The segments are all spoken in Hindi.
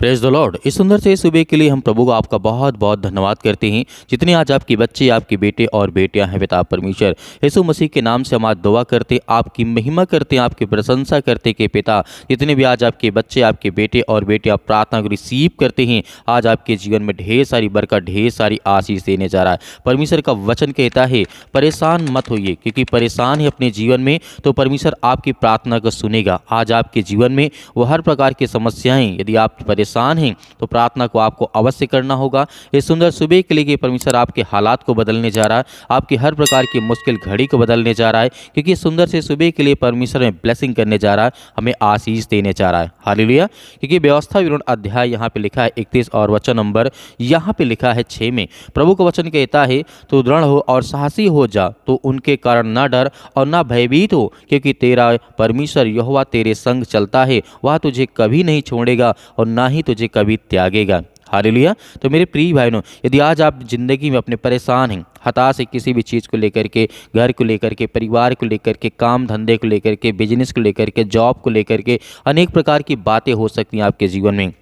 Praise the Lord. इस सुंदर से सुबह के लिए हम प्रभु को आपका बहुत बहुत धन्यवाद करते हैं। जितने आज आपके बच्चे, आपके बेटे और बेटियां हैं, पिता परमेश्वर यीशु मसीह के नाम से हम आज दुआ करते, आपकी महिमा करते हैं, आपकी प्रशंसा करते कि पिता जितने भी आज आपके बच्चे, आपके बेटे और बेटियां प्रार्थना को रिसीव करते हैं, आज आपके जीवन में ढेर सारी बरकत, ढेर सारी आशीष देने जा रहा है। परमेश्वर का वचन कहता है परेशान मत होइए, क्योंकि परेशान है अपने जीवन में तो परमेश्वर आपकी प्रार्थना को सुनेगा। आज आपके जीवन में वो हर प्रकार की समस्याएं, यदि आप परेशान हैं तो प्रार्थना को आपको अवश्य करना होगा। इस सुंदर सुबह के लिए कि परमेश्वर आपके हालात को बदलने जा रहा है, आपकी हर प्रकार की मुश्किल घड़ी को बदलने जा रहा है, क्योंकि सुंदर से सुबह के लिए परमेश्वर में ब्लेसिंग करने जा रहा है, हमें आशीष देने जा रहा है। हालेलुया। क्योंकि व्यवस्था विवरण अध्याय यहाँ पे लिखा है 31 और वचन नंबर यहाँ पे लिखा है 6 में प्रभु का वचन कहता है तो दृढ़ हो और साहसी हो जा, तो उनके कारण ना डर और ना भयभीत हो, क्योंकि तेरा परमेश्वर यहोवा तेरे संग चलता है, वह तुझे कभी नहीं छोड़ेगा और ना ही तुझे कभी त्यागेगा। हालेलुया। तो मेरे प्रिय भाइयों, यदि आज आप जिंदगी में अपने परेशान हैं, हताश है किसी भी चीज़ को लेकर के, घर को लेकर के, परिवार को लेकर के, काम धंधे को लेकर के, बिजनेस को लेकर के, जॉब को लेकर के, अनेक प्रकार की बातें हो सकती हैं आपके जीवन में,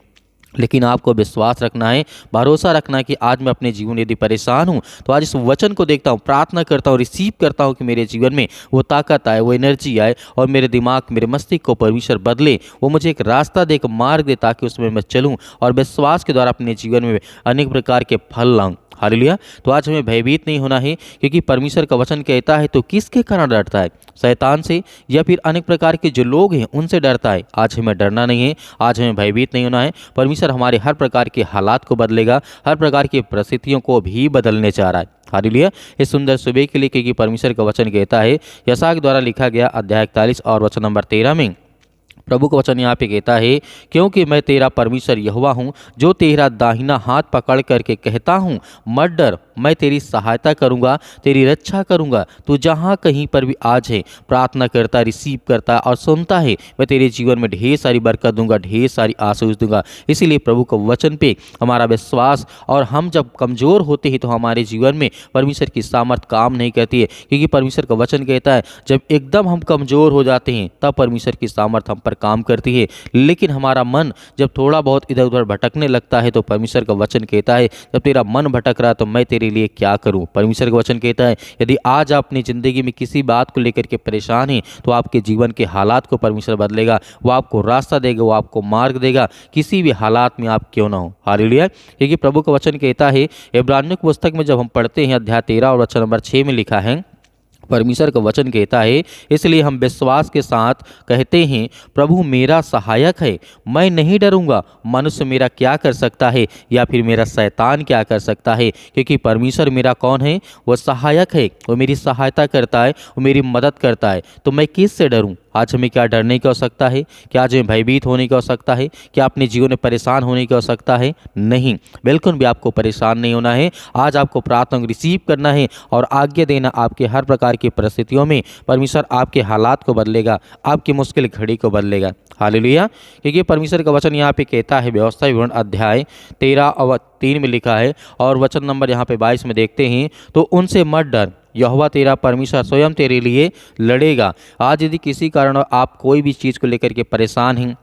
लेकिन आपको विश्वास रखना है, भरोसा रखना है कि आज मैं अपने जीवन यदि परेशान हूँ तो आज इस वचन को देखता हूँ, प्रार्थना करता हूँ, रिसीव करता हूँ कि मेरे जीवन में वो ताकत आए, वो एनर्जी आए और मेरे दिमाग, मेरे मस्तिष्क को परमेश्वर बदले, वो मुझे एक रास्ता दे, एक मार्ग दे, ताकि उसमें मैं चलूँ और विश्वास के द्वारा अपने जीवन में अनेक प्रकार के फल लाऊं। हालेलुया। तो आज हमें भयभीत नहीं होना है, क्योंकि परमेश्वर का वचन कहता है तो किसके कारण डरता है? शैतान से या फिर अनेक प्रकार के जो लोग हैं उनसे डरता है। आज हमें डरना नहीं है, आज हमें भयभीत नहीं होना है। परमेश्वर हमारे हर प्रकार के हालात को बदलेगा, हर प्रकार की परिस्थितियों को भी बदलने जा रहा है। हालेलुया। इस सुंदर सुबह के लिए, क्योंकि परमेश्वर का वचन कहता है यशायाह के द्वारा लिखा गया अध्याय 41 और वचन नंबर 13 में प्रभु का वचन यहाँ पे कहता है क्योंकि मैं तेरा परमेश्वर यहोवा हूँ, जो तेरा दाहिना हाथ पकड़ करके कहता हूँ मत डर, मैं तेरी सहायता करूँगा, तेरी रक्षा करूँगा। तू जहाँ कहीं पर भी आज है, प्रार्थना करता, रिसीव करता और सुनता है, मैं तेरे जीवन में ढेर सारी बरकत दूंगा, ढेर सारी आशीष दूंगा। इसीलिए प्रभु के वचन पे हमारा विश्वास, और हम जब कमज़ोर होते हैं तो हमारे जीवन में परमेश्वर की सामर्थ काम नहीं करती है, क्योंकि परमेश्वर का वचन कहता है जब एकदम हम कमज़ोर हो जाते हैं तब परमेश्वर की सामर्थ हम पर काम करती है। लेकिन हमारा मन जब थोड़ा बहुत इधर उधर भटकने लगता है तो परमेश्वर का वचन कहता है जब तेरा मन भटक रहा तो मैं तेरे लिए क्या करूं। परमेश्वर का वचन कहता है यदि आज आप अपनी ज़िंदगी में किसी बात को लेकर के परेशान हैं तो आपके जीवन के हालात को परमेश्वर बदलेगा, वो आपको रास्ता देगा, वो आपको मार्ग देगा, किसी भी हालात में आप क्यों ना हो। हालेलुया। क्योंकि प्रभु का वचन कहता है इब्रानियों की पुस्तक में जब हम पढ़ते हैं अध्याय 13 और वचन नंबर 6 में लिखा है, परमेश्वर का वचन कहता है इसलिए हम विश्वास के साथ कहते हैं प्रभु मेरा सहायक है, मैं नहीं डरूंगा। मनुष्य मेरा क्या कर सकता है या फिर मेरा शैतान क्या कर सकता है, क्योंकि परमेश्वर मेरा कौन है? वो सहायक है, वो मेरी सहायता करता है, वो मेरी मदद करता है, तो मैं किससे डरूं? आज हमें क्या डरने की आवश्यकता है? क्या आज हमें भयभीत होने की आवश्यकता है? क्या अपने जीवन में परेशान होने की आवश्यकता है? नहीं, बिल्कुल भी आपको परेशान नहीं होना है। आज आपको प्रार्थना को रिसीव करना है और आज्ञा देना। आपके हर प्रकार की परिस्थितियों में परमेश्वर आपके हालात को बदलेगा, आपकी मुश्किल घड़ी को बदलेगा। हालेलुया। क्योंकि परमेश्वर का वचन यहाँ पे कहता है व्यवस्था विवरण अध्याय 13 और 3 में लिखा है और वचन नंबर यहाँ पे 22 में देखते हैं तो उनसे मत डर, यहोवा तेरा परमेश्वर स्वयं तेरे लिए लड़ेगा। आज यदि किसी कारण आप कोई भी चीज़ को लेकर के परेशान हैं,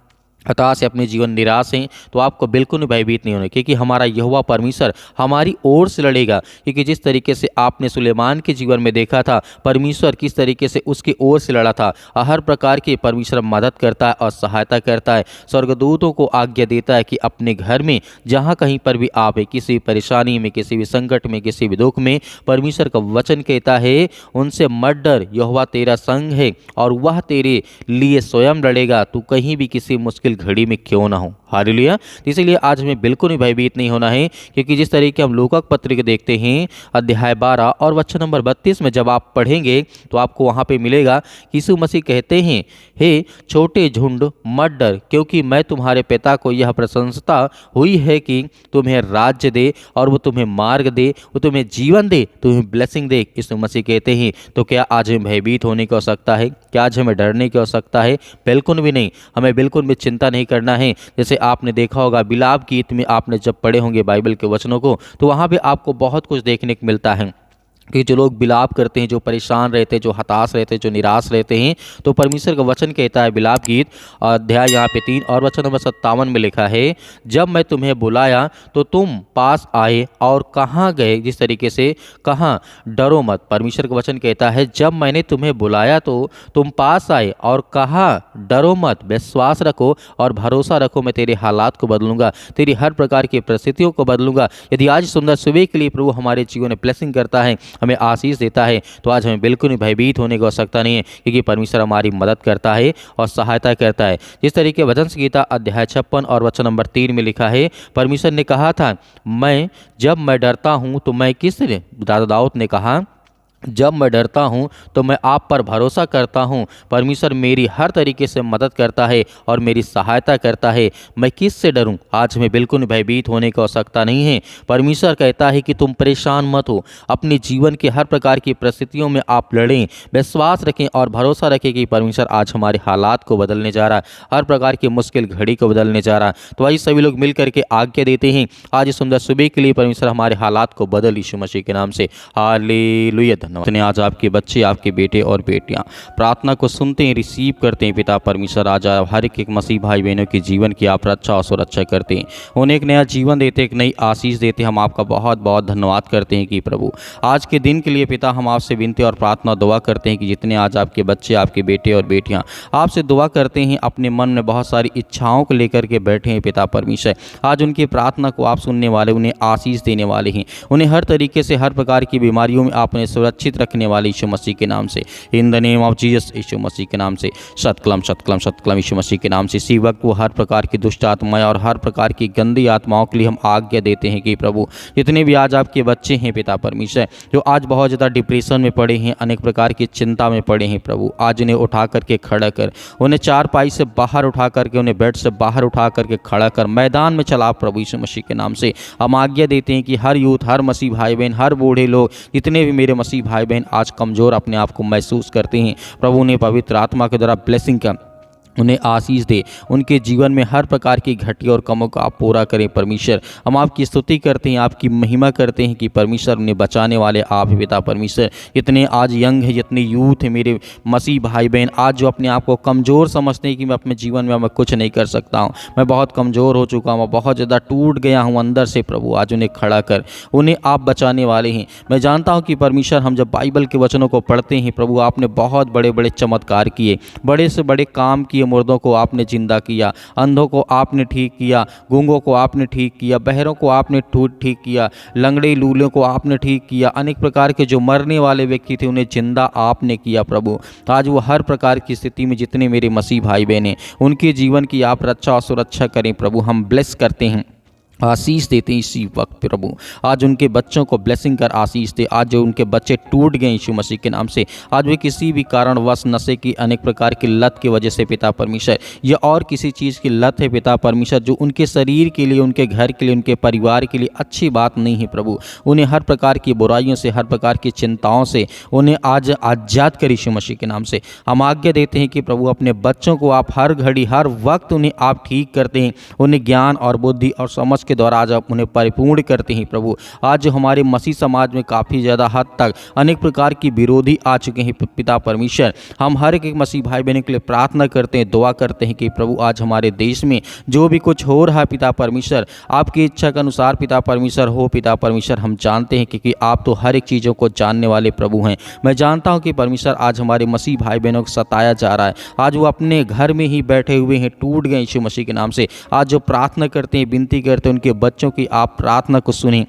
हताश है, अपने जीवन निराश हैं, तो आपको बिल्कुल भयभीत नहीं होना, क्योंकि हमारा यहोवा परमेश्वर हमारी ओर से लड़ेगा। क्योंकि जिस तरीके से आपने सुलेमान के जीवन में देखा था परमेश्वर किस तरीके से उसकी ओर से लड़ा था, हर प्रकार के परमेश्वर मदद करता है और सहायता करता है, स्वर्गदूतों को आज्ञा देता है कि अपने घर में जहाँ कहीं पर भी आप है, किसी भी परेशानी में, किसी भी संकट में, किसी भी दुख में, परमेश्वर का वचन कहता है उनसे मत डर, यहोवा तेरा संग है और वह तेरे लिए स्वयं लड़ेगा। तू कहीं भी किसी मुश्किल घड़ी में क्यों ना हो। हालेलुया। तो इसीलिए आज हमें बिल्कुल भी भयभीत नहीं होना है, क्योंकि जिस तरीके हम लूका की पत्री देखते हैं अध्याय 12 और वचन नंबर 32 में जब आप पढ़ेंगे तो आपको वहाँ पे मिलेगा कि यीशु मसीह कहते हैं हे छोटे झुंड मत डर, क्योंकि मैं तुम्हारे पिता को यह प्रशंसा हुई है कि तुम्हें राज्य दे और वो तुम्हें मार्ग दे, वो तुम्हें जीवन दे, तुम्हें ब्लेसिंग दे। यीशु मसीह कहते हैं तो क्या आज हमें भयभीत होने की आवश्यकता है? क्या आज हमें डरने की आवश्यकता है? बिल्कुल भी नहीं। हमें बिल्कुल भी चिंता नहीं करना है। जैसे आपने देखा होगा बिलाप गीत में आपने जब पढ़े होंगे बाइबल के वचनों को तो वहाँ पे आपको बहुत कुछ देखने को मिलता है कि जो लोग विलाप करते हैं, जो परेशान रहते हैं, जो हताश रहते हैं, जो निराश रहते हैं, तो परमेश्वर का वचन कहता है विलाप गीत अध्याय यहाँ पे 3 और वचन नंबर 57 में लिखा है, जब मैं तुम्हें बुलाया तो तुम पास आए और कहाँ गए। जिस तरीके से कहाँ, डरो मत। परमेश्वर का वचन कहता है जब मैंने तुम्हें बुलाया तो तुम पास आए और कहा डरो मत, विश्वास रखो और भरोसा रखो, मैं तेरे हालात को बदलूंगा, तेरी हर प्रकार की परिस्थितियों को बदलूंगा। यदि आज सुंदर सुबह के लिए प्रभु हमारे जीवन में ब्लेसिंग करता है, हमें आशीष देता है, तो आज हमें बिल्कुल भी भयभीत होने की आवश्यकता नहीं है, क्योंकि परमेश्वर हमारी मदद करता है और सहायता करता है। जिस तरीके भजन संहिता अध्याय 56 और वचन नंबर 3 में लिखा है, परमेश्वर ने कहा था जब मैं डरता हूँ तो मैं किस, दाऊद ने कहा जब मैं डरता हूँ तो मैं आप पर भरोसा करता हूँ। परमेश्वर मेरी हर तरीके से मदद करता है और मेरी सहायता करता है, मैं किस से डरूं। आज हमें बिल्कुल भयभीत होने की आवश्यकता नहीं है। परमेश्वर कहता है कि तुम परेशान मत हो, अपने जीवन की हर प्रकार की परिस्थितियों में आप लड़ें, विश्वास रखें और भरोसा रखें कि परमेश्वर आज हमारे हालात को बदलने जा रहा है, हर प्रकार की मुश्किल घड़ी को बदलने जा रहा है। तो आइए सभी लोग मिल करके आज्ञा देते हैं आज सुंदर सुबह के लिए, परमेश्वर हमारे हालात को बदल यीशु मसीह के नाम से। हालेलुया। धन्यवाद। आज आपके बच्चे, आपके बेटे और बेटियां प्रार्थना को सुनते हैं, रिसीव करते हैं। पिता परमेश्वर आज हर एक मसीह भाई बहनों के जीवन की आप रक्षा और सुरक्षा करते हैं, उन्हें एक नया जीवन देते, एक नई आशीष देते। हम आपका बहुत बहुत धन्यवाद करते हैं कि प्रभु आज के दिन के लिए पिता हम आपसे विनती और प्रार्थना दुआ करते हैं कि जितने आज आपके बच्चे, आपके बेटे और बेटियां आपसे दुआ करते हैं, अपने मन में बहुत सारी इच्छाओं को लेकर के बैठे हैं, पिता परमेश्वर आज उनकी प्रार्थना को आप सुनने वाले, उन्हें आशीष देने वाले हैं, उन्हें हर तरीके से हर प्रकार की बीमारियों में आपने सुरक्षित रखने वाले यीशु मसीह के नाम से, in the name of Jesus, यीशु मसीह के नाम से सतकलम सतकलम सतकलम यीशु मसीह के नाम से। इसी वक्त वो हर प्रकार की दुष्ट आत्माएं और हर प्रकार की गंदी आत्माओं के लिए हम आज्ञा देते हैं कि प्रभु जितने भी आज आपके बच्चे हैं पिता परमेश्वर, जो आज बहुत ज़्यादा डिप्रेशन में पड़े हैं, अनेक प्रकार की चिंता में पड़े हैं, प्रभु आज उन्हें उठा करके खड़ा कर, उन्हें चारपाई से बाहर उठा करके, उन्हें बेड से बाहर उठा करके खड़ा कर, मैदान में चला प्रभु यीशु मसीह के नाम से। हम आज्ञा देते हैं कि हर यूथ, हर मसीह भाई बहन, हर बूढ़े लोग, जितने भी मेरे मसीह भाई बहन आज कमज़ोर अपने आप को महसूस करते हैं, प्रभु ने पवित्र आत्मा के द्वारा ब्लेसिंग का, उन्हें आशीष दे, उनके जीवन में हर प्रकार की घटी और कमों को आप पूरा करें परमेश्वर। हम आपकी स्तुति करते हैं, आपकी महिमा करते हैं कि परमेश्वर उन्हें बचाने वाले आप हैं पिता परमेश्वर। जितने आज यंग है, जितने यूथ है मेरे मसीह भाई बहन, आज जो अपने आप को कमज़ोर समझते हैं कि मैं अपने जीवन में मैं कुछ नहीं कर सकता हूँ, मैं बहुत कमज़ोर हो चुका हूँ, बहुत ज़्यादा टूट गया हूँ अंदर से, प्रभु आज उन्हें खड़ा कर, उन्हें आप बचाने वाले हैं। मैं जानता हूँ कि परमेश्वर हम जब बाइबल के वचनों को पढ़ते हैं प्रभु, आपने बहुत बड़े बड़े चमत्कार किए, बड़े से बड़े काम किए, मुर्दों को आपने जिंदा किया, अंधों को आपने ठीक किया, गूंगों को आपने ठीक किया, बहरों को आपने ठीक किया, लंगड़े लूलों को आपने ठीक किया, अनेक प्रकार के जो मरने वाले व्यक्ति थे उन्हें जिंदा आपने किया प्रभु। आज वो हर प्रकार की स्थिति में जितने मेरे मसीह भाई बहन हैं उनके जीवन की आप रक्षा और सुरक्षा करें प्रभु। हम ब्लेस करते हैं, आशीष देते हैं इसी वक्त प्रभु। आज उनके बच्चों को ब्लेसिंग कर आशीष दे। आज जो उनके बच्चे टूट गए यीशु मसीह के नाम से, आज वे किसी भी कारणवश नशे की अनेक प्रकार की लत की वजह से पिता परमेश्वर, या और किसी चीज़ की लत है पिता परमेश्वर, जो उनके शरीर के लिए, उनके घर के लिए, उनके परिवार के लिए अच्छी बात नहीं है प्रभु, उन्हें हर प्रकार की बुराइयों से, हर प्रकार की चिंताओं से उन्हें आज आज़ाद कर यीशु मसीह के नाम से। हम आज्ञा देते हैं कि प्रभु अपने बच्चों को आप हर घड़ी, हर वक्त उन्हें आप ठीक करते हैं, उन्हें ज्ञान और बुद्धि और समझ के द्वारा आज आप उन्हें परिपूर्ण करते हैं प्रभु। आज जो हमारे मसीह समाज में काफ़ी ज़्यादा हद तक अनेक प्रकार की विरोधी आ चुके हैं पिता परमेश्वर, हम हर एक मसीह भाई बहनों के लिए प्रार्थना करते हैं, दुआ करते हैं कि प्रभु आज हमारे देश में जो भी कुछ हो रहा है पिता परमेश्वर, आपकी इच्छा के अनुसार पिता परमेश्वर हो पिता परमेश्वर। हम जानते हैं कि आप तो हर एक चीज़ों को जानने वाले प्रभु हैं। मैं जानता हूँ कि परमेश्वर आज हमारे मसीह भाई बहनों को सताया जा रहा है, आज वो अपने घर में ही बैठे हुए हैं, टूट गए यीशु मसीह के नाम से। आज जो प्रार्थना करते हैं, विनती करते हैं, उनके बच्चों की आप प्रार्थना को सुनें,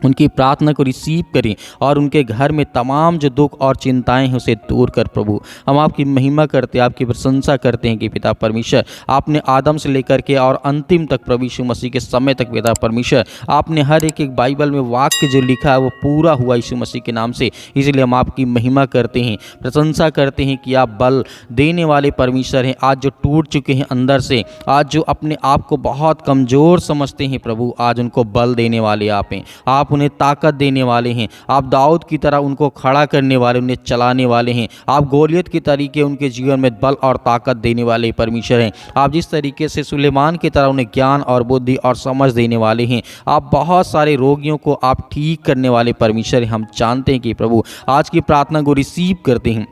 उनकी प्रार्थना को रिसीव करें और उनके घर में तमाम जो दुख और चिंताएं हैं उसे दूर कर प्रभु। हम आपकी महिमा करते हैं, आपकी प्रशंसा करते हैं कि पिता परमेश्वर आपने आदम से लेकर के और अंतिम तक प्रभु यीशु मसीह के समय तक पिता परमेश्वर आपने हर एक एक बाइबल में वाक्य जो लिखा है वो पूरा हुआ यीशु मसीह के नाम से। इसलिए हम आपकी महिमा करते हैं, प्रशंसा करते हैं कि आप बल देने वाले परमेश्वर हैं। आज जो टूट चुके हैं अंदर से, आज जो अपने आप को बहुत कमज़ोर समझते हैं प्रभु, आज उनको बल देने वाले आप हैं। आप आप उन्हें ताकत देने वाले हैं। आप दाऊद की तरह उनको खड़ा करने वाले, उन्हें चलाने वाले हैं। आप गोलियत के तरीके उनके जीवन में बल और ताकत देने वाले परमेश्वर हैं। आप जिस तरीके से सुलेमान की तरह उन्हें ज्ञान और बुद्धि और समझ देने वाले हैं, आप बहुत सारे रोगियों को आप ठीक करने वाले परमेश्वर हैं। हम जानते हैं कि प्रभु आज की प्रार्थना को रिसीव करते हैं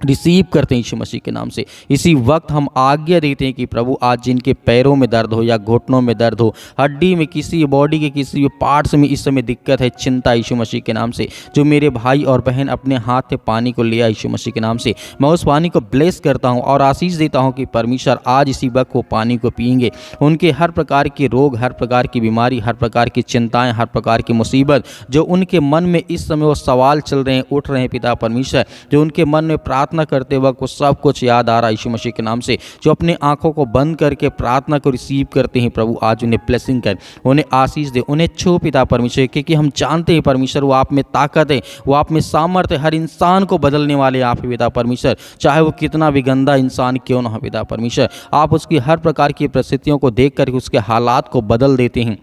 यीशु मसीह के नाम से। इसी वक्त हम आज्ञा देते हैं कि प्रभु आज जिनके पैरों में दर्द हो या घुटनों में दर्द हो, हड्डी में, किसी बॉडी के किसी भी पार्ट्स में इस समय दिक्कत है, चिंता, यीशु मसीह के नाम से, जो मेरे भाई और बहन अपने हाथ से पानी को लिया यीशु मसीह के नाम से, मैं उस पानी को ब्लेस करता हूँ और आशीष देता हूँ कि परमेश्वर आज इसी वक्त वो पानी को पिएंगे। उनके हर प्रकार के रोग, हर प्रकार की बीमारी, हर प्रकार की चिंताएँ, हर प्रकार की मुसीबत जो उनके मन में इस समय वो सवाल चल रहे हैं, उठ रहे हैं पिता परमेश्वर, जो उनके मन में प्रार्थना करते वक्त वो सब कुछ याद आ रहा है यीशु मसीह के नाम से, जो अपने आंखों को बंद करके प्रार्थना को रिसीव करते हैं, प्रभु आज उन्हें ब्लेसिंग कर, उन्हें आशीष दे, उन्हें छू पिता परमेश्वर, क्योंकि हम जानते हैं परमेश्वर वो आप में ताकत है, वो आप में सामर्थ्य है। हर इंसान को बदलने वाले आप ही पिता परमेश्वर, चाहे वो कितना भी गंदा इंसान क्यों ना हो पिता परमेश्वर, आप उसकी हर प्रकार की परिस्थितियों को देख करके उसके हालात को बदल देते हैं।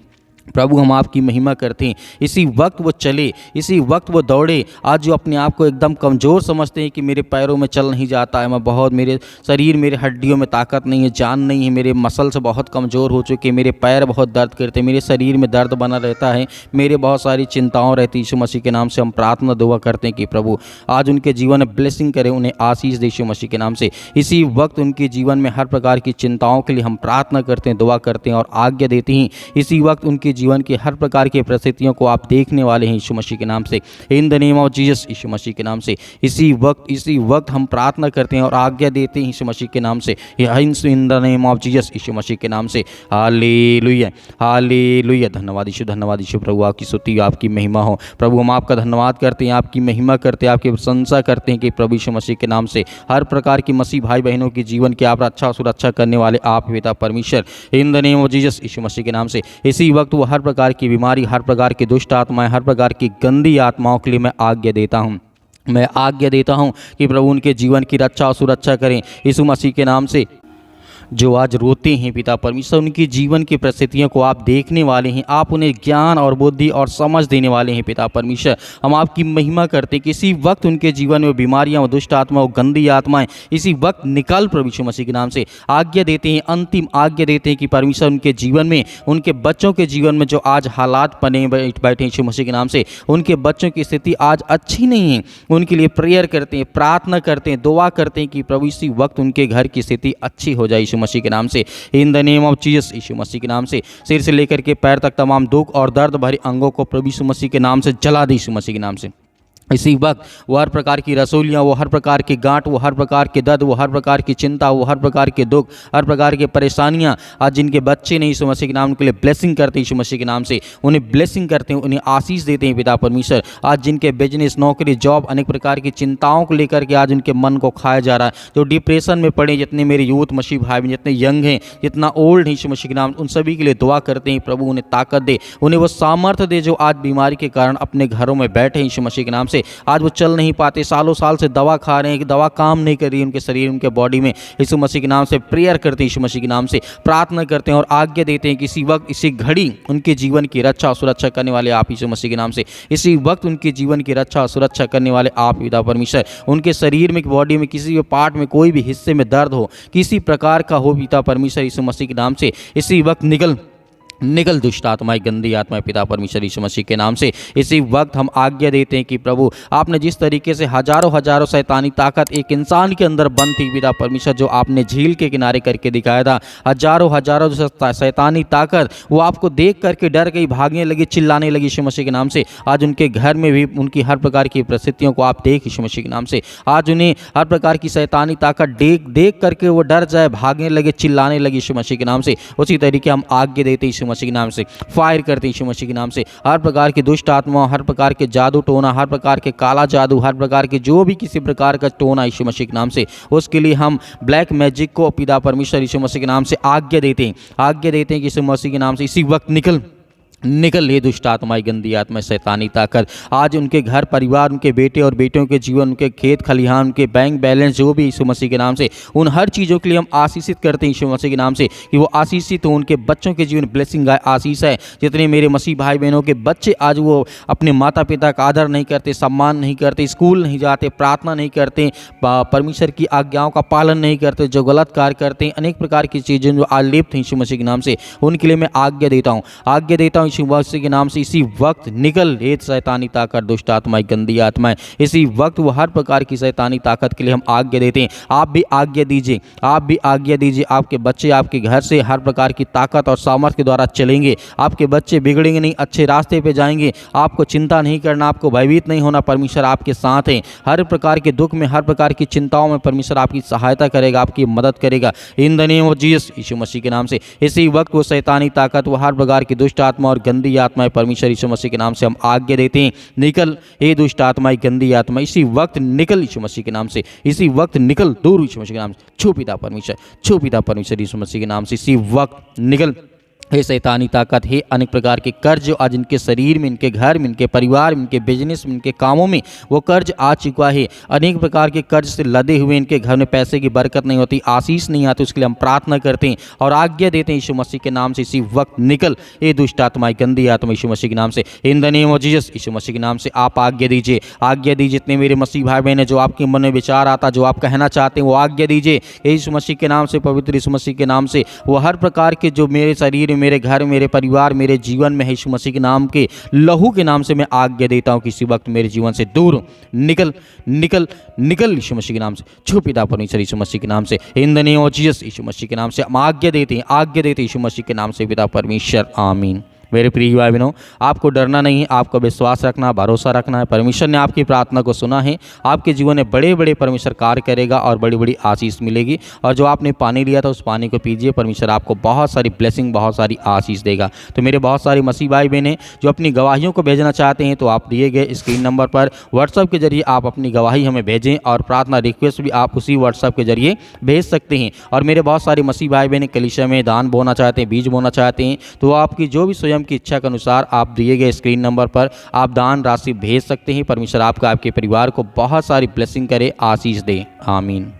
प्रभु हम आपकी महिमा करते हैं। इसी वक्त वो चले, इसी वक्त वो दौड़े। आज जो अपने आप को एकदम कमज़ोर समझते हैं कि मेरे पैरों में चल नहीं जाता है, मैं बहुत, मेरे शरीर, मेरे हड्डियों में ताकत नहीं है, जान नहीं है, मेरे मसल्स बहुत कमज़ोर हो चुके, मेरे पैर बहुत दर्द करते, मेरे शरीर में दर्द बना रहता है, मेरे बहुत सारी चिंताओं रहती। यीशु मसीह के नाम से हम प्रार्थना दुआ करते हैं कि प्रभु आज उनके जीवन में ब्लेसिंग करें, उन्हें आशीष दे यीशु मसीह के नाम से। इसी वक्त उनके जीवन में हर प्रकार की चिंताओं के लिए हम प्रार्थना करते हैं, दुआ करते हैं और आज्ञा देते हैं। इसी वक्त उनके जीवन की हर प्रकार की परिस्थितियों को आप देखने वाले हैं यीशु मसीह के नाम से, in the name of Jesus, यीशु मसीह के नाम से। इसी वक्त हम प्रार्थना करते हैं और आज्ञा देते हैं यीशु मसीह के नाम से, in the name of Jesus, यीशु मसीह के नाम से। हालेलुया, हालेलुया। धन्यवाद यीशु, प्रभु आपकी स्तुति, आपकी महिमा हो। प्रभु हम आपका धन्यवाद करते हैं, आपकी महिमा करते हैं, आपकी प्रशंसा करते हैं कि प्रभु यीशु मसीह के नाम से हर प्रकार की मसीह भाई बहनों के जीवन की आप रक्षा सुरक्षा करने वाले आप पिता परमेश्वर, in the name of Jesus, यीशु मसीह के नाम से। इसी वक्त वो हर प्रकार की बीमारी, हर प्रकार की दुष्ट आत्माएं, हर प्रकार की गंदी आत्माओं के लिए मैं आज्ञा देता हूं कि प्रभु उनके जीवन की रक्षा और सुरक्षा करें यीशु मसीह के नाम से। जो आज रोते हैं पिता परमेश्वर, उनकी जीवन की परिस्थितियों को आप देखने वाले हैं, आप उन्हें ज्ञान और बुद्धि और समझ देने वाले हैं पिता परमेश्वर। हम आपकी महिमा करते हैं कि इसी वक्त उनके जीवन में बीमारियां, दुष्ट आत्मा, गंदी आत्माएं इसी वक्त निकल प्रभु यीशु मसीह के नाम से। आज्ञा देते हैं, अंतिम आज्ञा देते हैं कि परमेश्वर उनके जीवन में, उनके बच्चों के जीवन में जो आज हालात बने बैठे यीशु मसीह के नाम से, उनके बच्चों की स्थिति आज अच्छी नहीं है, उनके लिए प्रेयर करते हैं, प्रार्थना करते हैं, दुआ करते हैं कि प्रभु इसी वक्त उनके घर की स्थिति अच्छी हो जाए यीशु मसीह के नाम से, in the name of Jesus, यीशु मसीह के नाम से। सिर से लेकर के पैर तक तमाम दुख और दर्द भरे अंगों को प्रभु यीशु मसीह के नाम से जला दे यीशु मसीह के नाम से। इसी वक्त वो हर प्रकार की रसोलियाँ, वो हर प्रकार की गांठ, वो हर प्रकार के दर्द, वो हर प्रकार की चिंता, वो हर प्रकार के दुख, हर प्रकार की परेशानियाँ, आज जिनके बच्चे नहीं यीशु मसीह के नाम के लिए ब्लेसिंग करते हैं यीशु मसीह के नाम से, उन्हें ब्लेसिंग करते हैं, उन्हें आशीष देते हैं पिता परमेश्वर। आज जिनके बिजनेस, नौकरी, जॉब, अनेक प्रकार की चिंताओं को लेकर के आज उनके मन को खाया जा रहा है, जो डिप्रेशन में पड़े, जितने मेरे यूथ मसीह भाई बहन, जितने यंग हैं, जितना ओल्ड है यीशु मसीह के नाम, उन सभी के लिए दुआ करते हैं प्रभु उन्हें ताकत दे, उन्हें वो सामर्थ्य दे जो आज बीमारी के कारण अपने घरों में बैठे यीशु मसीह के नाम से। आज वो चल नहीं पाते, सालों साल से दवा खा रहे हैं कि दवा काम नहीं कर रही उनके शरीर, उनके बॉडी में, यीशु मसीह के नाम से प्रेयर करते हैं, यीशु मसीह के नाम से प्रार्थना करते हैं और आज्ञा देते हैं कि इसी वक्त, इसी घड़ी उनके जीवन की रक्षा और सुरक्षा करने वाले आप यीशु मसीह के नाम से। इसी वक्त उनके जीवन की रक्षा और सुरक्षा करने वाले आप पिता परमेश्वर। उनके शरीर में, बॉडी में, किसी भी पार्ट में, कोई भी हिस्से में दर्द हो, किसी प्रकार का हो पिता परमेश्वर, यीशु मसीह के नाम से इसी वक्त निकल दुष्ट आत्माएं, गंदी आत्माएं पिता परमेश्वर यीशु मसीह के नाम से। इसी वक्त हम आज्ञा देते हैं कि प्रभु आपने जिस तरीके से हजारों शैतानी ताकत एक इंसान के अंदर बंद थी पिता परमेश्वर, जो आपने झील के किनारे करके दिखाया था, हजारों शैतानी ताकत वो आपको देख करके डर गई, भागने लगी, चिल्लाने लगी यीशु मसीह के नाम से। आज उनके घर में भी उनकी हर प्रकार की परिस्थितियों को आप देख यीशु मसीह के नाम से। आज उन्हें हर प्रकार की शैतानी ताकत देख करके वो डर जाए, भागने लगे, चिल्लाने लगे यीशु मसीह के नाम से। उसी तरीके हम आज्ञा देते यीशु मसीह के नाम से, फायर करते यीशु मसीह के नाम से। हर प्रकार की दुष्ट आत्मा, हर प्रकार के जादू टोना, हर प्रकार के काला जादू, हर प्रकार के जो भी किसी प्रकार का टोना यीशु मसीह के नाम से, उसके लिए हम ब्लैक मैजिक को पिता परमेश्वर यीशु मसीह के नाम से आज्ञा देते हैं कि यीशु मसीह के नाम से इसी वक्त निकल ले दुष्ट आत्माएं, गंदी आत्मा, शैतानी ताकत। आज उनके घर परिवार, उनके बेटे और बेटियों के जीवन, उनके खेत खलिहान, उनके बैंक बैलेंस जो भी यीशु मसीह के नाम से, उन हर चीज़ों के लिए हम आशीषित करते हैं यीशु मसीह के नाम से कि वो आशीषित हो। उनके बच्चों के जीवन ब्लेसिंग आशीष है। जितने मेरे मसीह भाई बहनों के बच्चे आज वो अपने माता पिता का आदर नहीं करते, सम्मान नहीं करते, स्कूल नहीं जाते, प्रार्थना नहीं करते, परमेश्वर की आज्ञाओं का पालन नहीं करते, जो गलत कार्य करते हैं, अनेक प्रकार की चीज़ें जो आलिप्त हैं यीशु मसीह के नाम से, उनके लिए मैं आज्ञा देता हूँ यीशु मसीह के नाम से। इसी वक्त निकल ले शैतानी ताकत, दुष्ट आत्माएं, गंदी आत्माएं। इसी वक्त वो हर प्रकार की शैतानी ताकत के लिए हम आज्ञा देते हैं। आप भी आज्ञा दीजिए, आप भी आज्ञा दीजिए। आपके बच्चे आपके घर से हर प्रकार की ताकत और सामर्थ्य के द्वारा चलेंगे। आपके बच्चे बिगड़ेंगे नहीं, अच्छे रास्ते पे जाएंगे। आपको चिंता नहीं करना, आपको भयभीत नहीं होना। परमेश्वर आपके साथ हैं। हर प्रकार के दुख में, हर प्रकार की चिंताओं में परमेश्वर आपकी सहायता करेगा, आपकी मदद करेगा in the name of Jesus, यीशु मसीह के नाम से। इसी वक्त वो शैतानी ताकत, वो हर प्रकार की दुष्ट आत्मा और गंदी आत्माएं परमेश्वर यीशु मसीह के नाम से हम आज्ञा देते हैं, निकल हे दुष्ट आत्माएं, गंदी आत्मा, इसी वक्त निकल यीशु मसीह के नाम से। इसी वक्त निकल दूर यीशु मसीह के नाम से। छू पिता परमेश्वर, छू पिता परमेश्वर यीशु मसीह के नाम से। इसी वक्त निकल हे शैतानी ताकत, हे अनेक प्रकार के कर्ज आज इनके शरीर में, इनके घर में, इनके परिवार में, इनके बिजनेस में, इनके कामों में वो कर्ज आ चुका है। अनेक प्रकार के कर्ज से लदे हुए इनके घर में पैसे की बरकत नहीं होती, आशीष नहीं आती। उसके लिए हम प्रार्थना करते हैं और आज्ञा देते हैं यीशु मसीह के नाम से। इसी वक्त निकल हे दुष्ट आत्माएं, गंदी आत्मा, यीशु मसीह के नाम से। In the name of Jesus, यीशु मसीह के नाम से आप आज्ञा दीजिए, आज्ञा दीजिए। जितने मेरे मसीह भाई बहन, जो आपके मन में विचार आता, जो आप कहना चाहते हैं, वो आज्ञा दीजिए यीशु मसीह के नाम से, पवित्र यीशु मसीह के नाम से। वो हर प्रकार के जो मेरे शरीर, मेरे घर, मेरे परिवार, मेरे जीवन में है, यीशु मसीह के नाम के लहू के नाम से मैं आज्ञा देता हूं कि इसी वक्त मेरे जीवन से दूर निकल निकल निकल यीशु मसीह के नाम से। छू पिता परमेश्वर यीशु मसीह के नाम से। In the name of Jesus, यीशु मसीह के नाम से हम आज्ञा देते हैं, आज्ञा देते हैं यीशु मसीह के नाम से पिता परमेश्वर, आमीन। मेरे प्रिय भाई बहनों, आपको डरना नहीं है, आपको विश्वास रखना, भरोसा रखना है। परमेश्वर ने आपकी प्रार्थना को सुना है। आपके जीवन में बड़े बड़े परमेश्वर कार्य करेगा और बड़ी बड़ी आशीष मिलेगी। और जो आपने पानी लिया था उस पानी को पीजिए, परमेश्वर आपको बहुत सारी ब्लेसिंग, बहुत सारी आशीष देगा। तो मेरे बहुत सारे मसीह भाई बहन जो अपनी गवाहियों को भेजना चाहते हैं, तो आप दिए गए स्क्रीन नंबर पर व्हाट्सएप के जरिए आप अपनी गवाही हमें भेजें और प्रार्थना रिक्वेस्ट भी आप उसी व्हाट्सएप के जरिए भेज सकते हैं। और मेरे बहुत सारे मसीह भाई बहन कलीसिया में दान बोना चाहते हैं, बीज बोना चाहते हैं, तो आपकी जो भी स्वयं की इच्छा के अनुसार आप दिए गए स्क्रीन नंबर पर आप दान राशि भेज सकते हैं। परमेश्वर आपका, आपके परिवार को बहुत सारी ब्लेसिंग करे, आशीष दे, आमीन।